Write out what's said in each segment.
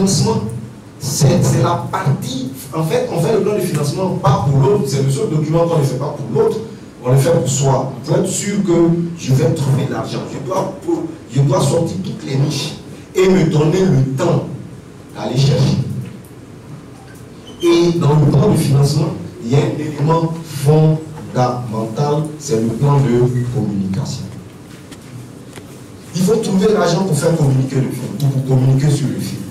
financement, c'est la partie. En fait, on fait le plan de financement pas pour l'autre, c'est le seul document qu'on ne fait pas pour l'autre, on le fait pour soi. Pour être sûr que je vais trouver l'argent. Je dois sortir toutes les niches et me donner le temps d'aller chercher. Et dans le plan de financement, il y a un élément fondamental, c'est le plan de communication. Il faut trouver l'argent pour faire communiquer le film, pour communiquer sur le film.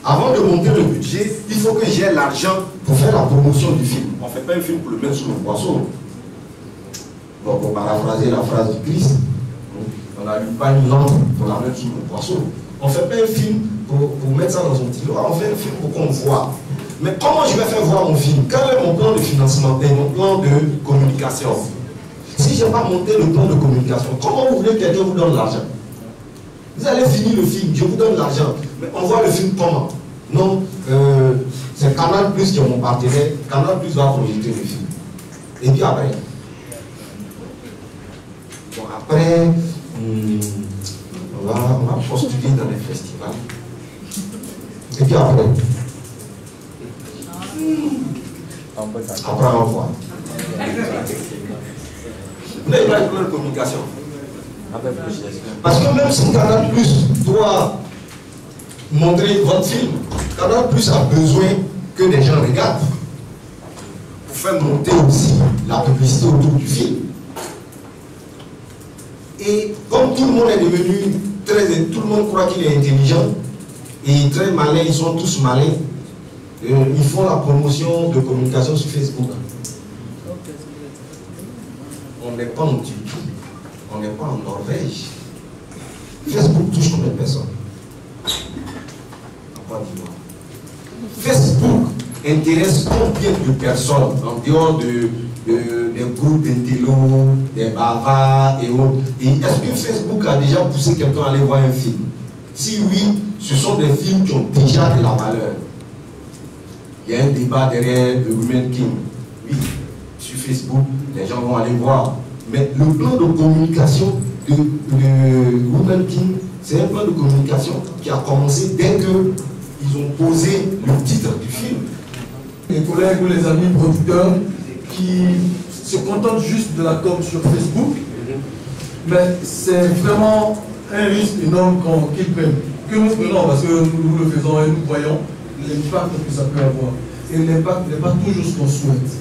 Avant de monter le budget, il faut que j'ai l'argent pour faire la promotion du film. On ne fait pas un film pour le mettre sous le poisson. Bon, pour paraphraser la phrase du Christ, on n'a pas une lampe pour la mettre sous le poisson. On ne fait pas un film pour mettre ça dans un tiroir, on fait un film pour qu'on voit. Mais comment je vais faire voir mon film? Quel est mon plan de financement et mon plan de communication? Si je n'ai pas monté le plan de communication, comment vous voulez que quelqu'un vous donne l'argent? Vous allez finir le film, je vous donne l'argent. Mais on voit le film comment? Non, c'est Canal Plus qui est mon partenaire. Canal Plus va projeter le film. Et puis après, bon, après, on va postuler dans les festivals. Et puis après, on voit. Vous n'avez pas de communication. Parce que même si Canal Plus doit montrer votre film, Canal Plus a besoin que les gens regardent pour faire monter aussi la publicité autour du film. Et comme tout le monde est devenu tout le monde croit qu'il est intelligent et très malin, ils sont tous malins, ils font la promotion de communication sur Facebook. On n'est pas en Turquie, on n'est pas en Norvège. Facebook touche combien de personnes? En Côte d'Ivoire. Facebook intéresse combien de personnes en dehors des groupes d'intello, des bavards et autres? Et est-ce que Facebook a déjà poussé quelqu'un à aller voir un film? Si oui, ce sont des films qui ont déjà de la valeur. Il y a un débat derrière le Women King. Oui, sur Facebook, les gens vont aller voir. Mais le plan de communication de Women King, c'est un plan de communication qui a commencé dès qu'ils ont posé le titre du film. Les collègues ou les amis producteurs qui se contentent juste de la com sur Facebook, mais c'est vraiment un risque énorme qu'ils prennent. Que nous prenons parce que nous le faisons et nous voyons l'impact que ça peut avoir. Et l'impact n'est pas toujours ce qu'on souhaite.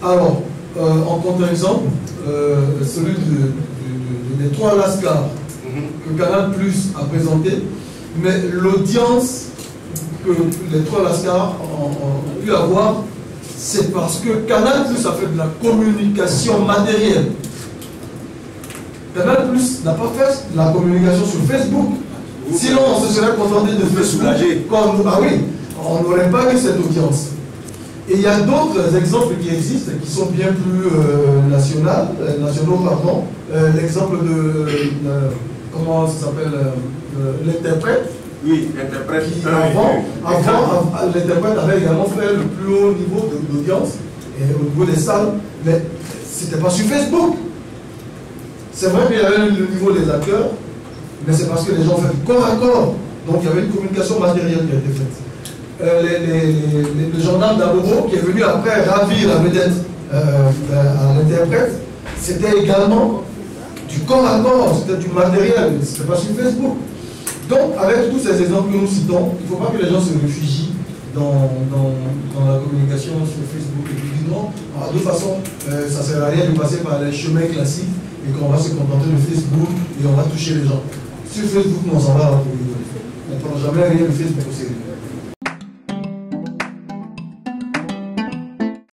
Alors, en contre-exemple, celui des 3 Lascars que Canal Plus a présenté, mais l'audience que les 3 Lascars ont pu avoir, c'est parce que Canal Plus a fait de la communication matérielle. Canal Plus n'a pas fait de la communication sur Facebook. Sinon, on se serait contenté de Facebook. Ah oui, on n'aurait pas eu cette audience. Et il y a d'autres exemples qui existent, qui sont bien plus nationaux, pardon. L'exemple de, comment ça s'appelle, l'interprète. Oui, l'interprète. Avant l'interprète avait également fait le plus haut niveau d'audience, au niveau des salles, mais c'était pas sur Facebook. C'est vrai qu'il y avait le niveau des acteurs, mais c'est parce que les gens ont fait du corps à corps. Donc il y avait une communication matérielle qui a été faite. Le gendarme d'Aboro qui est venu après ravir la vedette à l'interprète, c'était également du corps à corps, c'était du matériel, c'était pas sur Facebook. Donc, avec tous ces exemples que nous citons, il ne faut pas que les gens se réfugient dans la communication sur Facebook et puis non, de toute façon, ça ne sert à rien de passer par les chemins classiques et qu'on va se contenter de Facebook et on va toucher les gens. Sur Facebook, on s'en va pour rigoler. On ne prend jamais rien de Facebook au sérieux.